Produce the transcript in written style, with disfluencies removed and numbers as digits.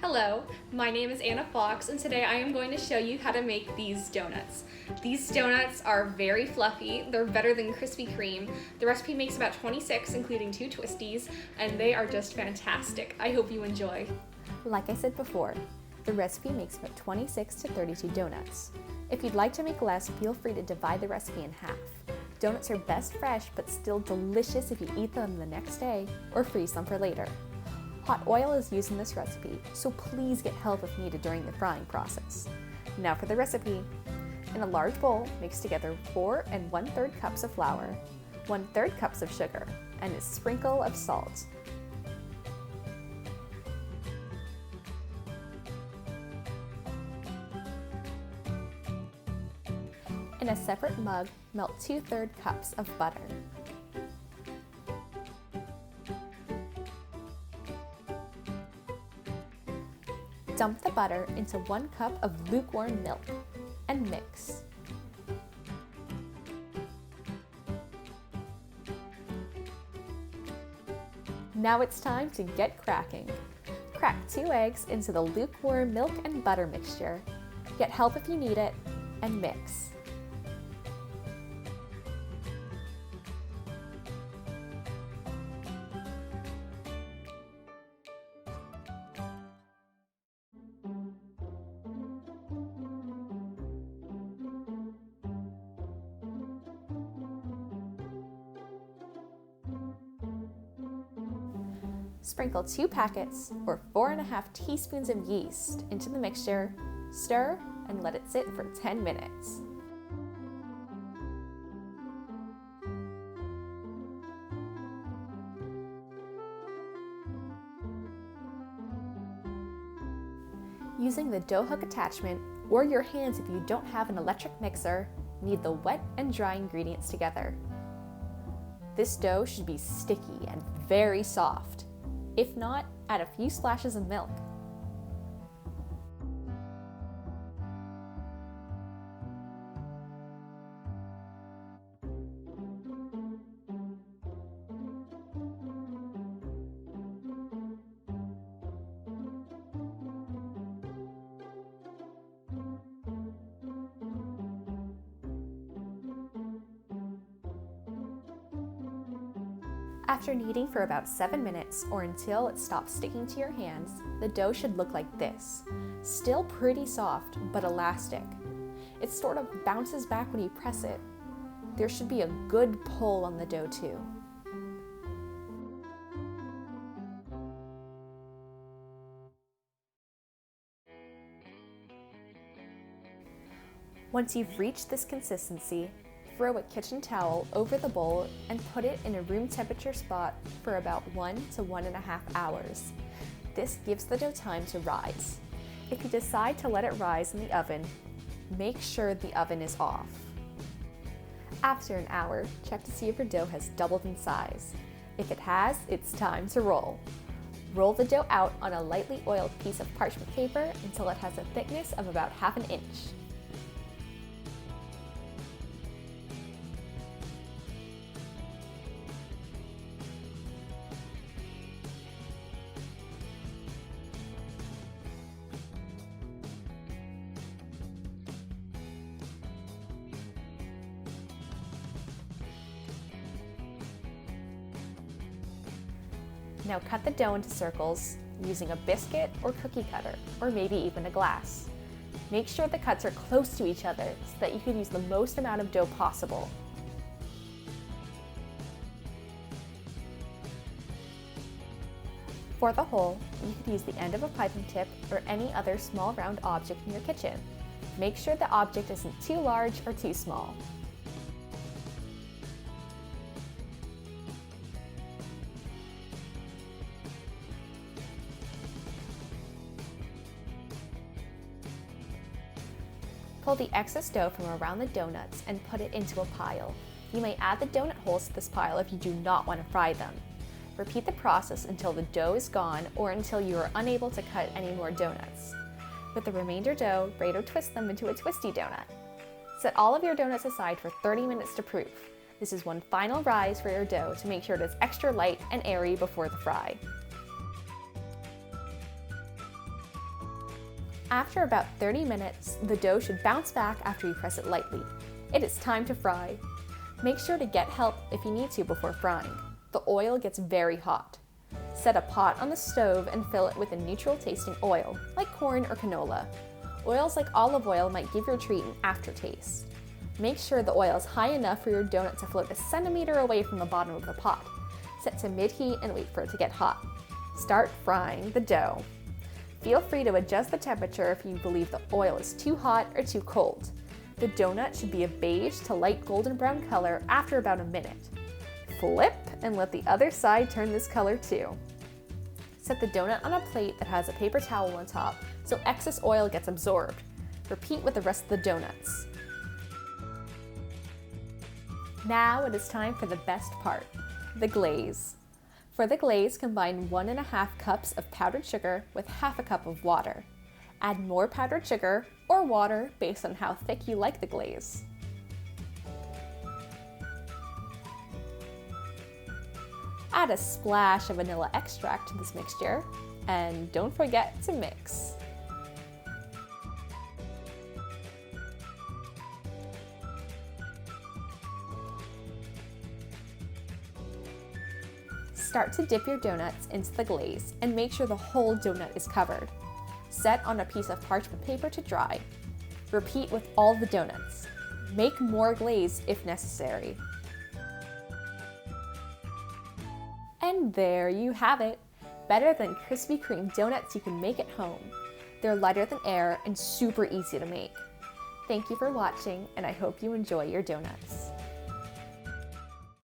Hello, my name is Anna Fox, and today I am going to show you how to make these donuts. These donuts are very fluffy, they're better than Krispy Kreme. The recipe makes about 26, including 2 twisties, and they are just fantastic. I hope you enjoy. Like I said before, the recipe makes about 26 to 32 donuts. If you'd like to make less, feel free to divide the recipe in half. Donuts are best fresh, but still delicious if you eat them the next day or freeze them for later. Hot oil is used in this recipe, so please get help if needed during the frying process. Now for the recipe. In a large bowl, mix together 4 1/3 cups of flour, 1/3 cups of sugar, and a sprinkle of salt. In a separate mug, melt 2/3 cups of butter. Dump the butter into 1 cup of lukewarm milk and mix. Now it's time to get cracking. Crack 2 eggs into the lukewarm milk and butter mixture. Get help if you need it, and mix. Sprinkle 2 packets or 4½ teaspoons of yeast into the mixture, stir, and let it sit for 10 minutes. Using the dough hook attachment or your hands if you don't have an electric mixer, knead the wet and dry ingredients together. This dough should be sticky and very soft. If not, add a few splashes of milk. After kneading for about 7 minutes or until it stops sticking to your hands, the dough should look like this. Still pretty soft, but elastic. It sort of bounces back when you press it. There should be a good pull on the dough too. Once you've reached this consistency, throw a kitchen towel over the bowl and put it in a room temperature spot for about 1 to 1½ hours. This gives the dough time to rise. If you decide to let it rise in the oven, make sure the oven is off. After an hour, check to see if your dough has doubled in size. If it has, it's time to roll. Roll the dough out on a lightly oiled piece of parchment paper until it has a thickness of about ½ inch. Now cut the dough into circles using a biscuit or cookie cutter, or maybe even a glass. Make sure the cuts are close to each other so that you can use the most amount of dough possible. For the hole, you could use the end of a piping tip or any other small round object in your kitchen. Make sure the object isn't too large or too small. Pull the excess dough from around the donuts and put it into a pile. You may add the donut holes to this pile if you do not want to fry them. Repeat the process until the dough is gone or until you are unable to cut any more donuts. With the remainder dough, braid or twist them into a twisty donut. Set all of your donuts aside for 30 minutes to proof. This is one final rise for your dough to make sure it is extra light and airy before the fry. After about 30 minutes, the dough should bounce back after you press it lightly. It is time to fry. Make sure to get help if you need to before frying. The oil gets very hot. Set a pot on the stove and fill it with a neutral tasting oil, like corn or canola. Oils like olive oil might give your treat an aftertaste. Make sure the oil is high enough for your donut to float a centimeter away from the bottom of the pot. Set to mid-heat and wait for it to get hot. Start frying the dough. Feel free to adjust the temperature if you believe the oil is too hot or too cold. The donut should be a beige to light golden brown color after about a minute. Flip and let the other side turn this color too. Set the donut on a plate that has a paper towel on top so excess oil gets absorbed. Repeat with the rest of the donuts. Now it is time for the best part, the glaze. For the glaze, combine 1.5 cups of powdered sugar with half a cup of water. Add more powdered sugar or water based on how thick you like the glaze. Add a splash of vanilla extract to this mixture, and don't forget to mix. Start to dip your donuts into the glaze and make sure the whole donut is covered. Set on a piece of parchment paper to dry. Repeat with all the donuts. Make more glaze if necessary. And there you have it. Better than Krispy Kreme donuts you can make at home. They're lighter than air and super easy to make. Thank you for watching, and I hope you enjoy your donuts.